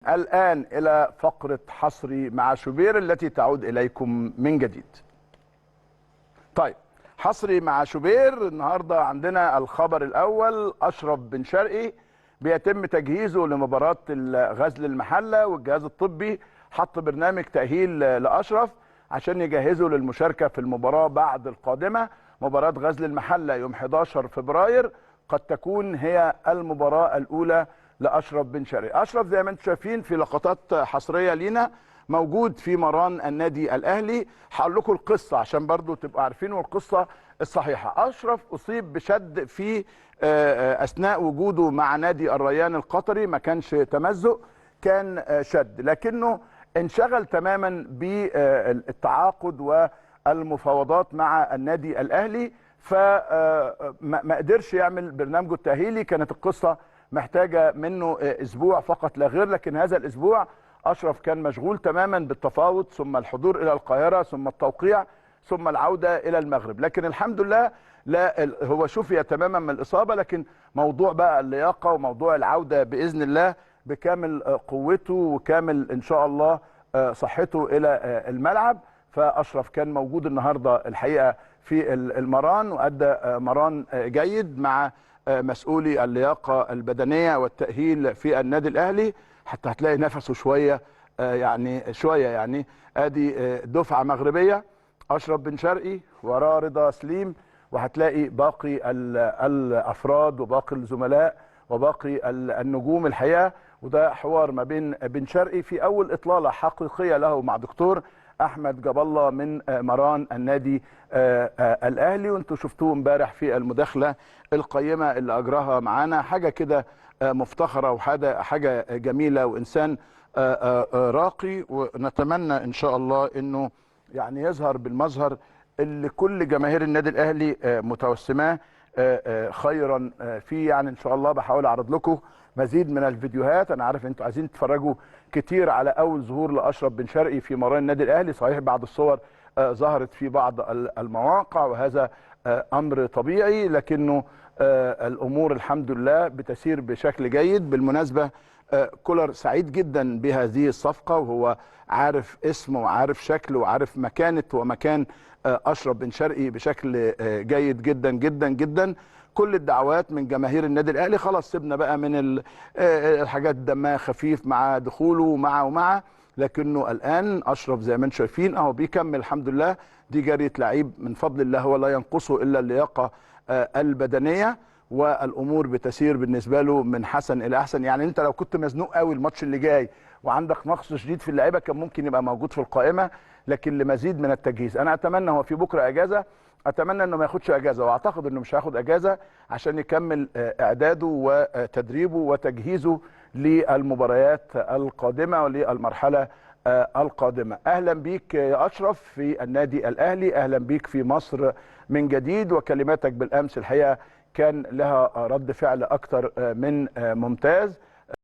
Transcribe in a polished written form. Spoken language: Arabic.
الآن إلى فقرة حصري مع شوبير التي تعود إليكم من جديد. طيب، حصري مع شوبير. النهاردة عندنا الخبر الأول: أشرف بن شرقي بيتم تجهيزه لمباراة غزل المحلة، والجهاز الطبي حط برنامج تأهيل لأشرف عشان يجهزه للمشاركة في المباراة بعد القادمة. مباراة غزل المحلة يوم 11 فبراير قد تكون هي المباراة الأولى لأشرف بن شرقي. أشرف زي ما انتم شايفين في لقطات حصرية لينا موجود في مران النادي الأهلي. هقول لكم القصة عشان برضو تبقوا عارفين والقصة الصحيحة. أشرف أصيب بشد في أثناء وجوده مع نادي الريان القطري، ما كانش تمزق، كان شد، لكنه انشغل تماما بالتعاقد والمفاوضات مع النادي الأهلي، فما قدرش يعمل برنامجه التأهيلي. كانت القصة محتاجة منه أسبوع فقط لا غير، لكن هذا الأسبوع أشرف كان مشغول تماما بالتفاوض، ثم الحضور إلى القاهرة، ثم التوقيع، ثم العودة إلى المغرب. لكن الحمد لله لا، هو شفي تماما من الإصابة، لكن موضوع بقى اللياقة وموضوع العودة بإذن الله بكامل قوته وكامل إن شاء الله صحته إلى الملعب. فأشرف كان موجود النهاردة الحقيقة في المران، وأدى مران جيد مع مسؤولي اللياقة البدنية والتأهيل في النادي الأهلي، حتى هتلاقي نفسه شوية يعني ادي دفعة مغربية. أشرف بن شرقي وراه رضا سليم، وهتلاقي باقي الأفراد وباقي الزملاء وباقي النجوم الحقيقة. وده حوار ما بين بن شرقي في أول إطلالة حقيقية له مع دكتور أحمد جاب الله من مران النادي الأهلي، وانتوا شفتوه امبارح في المداخلة القيمة اللي أجراها معانا. حاجة كده مفتخرة وحاجة جميلة، وإنسان راقي، ونتمنى إن شاء الله إنه يعني يظهر بالمظهر اللي كل جماهير النادي الأهلي متوسماه خيرا فيه. يعني إن شاء الله بحاول أعرض لكم مزيد من الفيديوهات. أنا عارف أنتوا عايزين تتفرجوا كتير على أول ظهور لأشرف بن شرقي في مران النادي الأهلي. صحيح بعض الصور ظهرت في بعض المواقع، وهذا أمر طبيعي، لكنه الأمور الحمد لله بتسير بشكل جيد. بالمناسبة كولر سعيد جدا بهذه الصفقة، وهو عارف اسمه وعارف شكله وعارف مكانة ومكان أشرف بن شرقي بشكل جيد جدا جدا جدا. كل الدعوات من جماهير النادي الأهلي. خلاص سيبنا بقى من الحاجات دمها خفيف مع دخوله ومع لكنه الآن أشرف زي ما انتم شايفين أهو بيكمل الحمد لله. دي جرية لعيب من فضل الله، ولا ينقصه إلا اللياقة البدنية، والأمور بتسير بالنسبة له من حسن إلى أحسن. يعني أنت لو كنت مزنوق قوي الماتش اللي جاي وعندك نقص شديد في اللعيبة كان ممكن يبقى موجود في القائمة، لكن لمزيد من التجهيز. أنا أتمنى، هو في بكرة أجازة، أتمنى أنه ما ياخدش أجازة، وأعتقد أنه مش هياخد أجازة عشان يكمل إعداده وتدريبه وتجهيزه للمباريات القادمة وللمرحلة القادمة. أهلا بيك يا أشرف في النادي الأهلي، أهلا بيك في مصر من جديد. وكلماتك بالأمس الحقيقة كان لها رد فعل أكتر من ممتاز.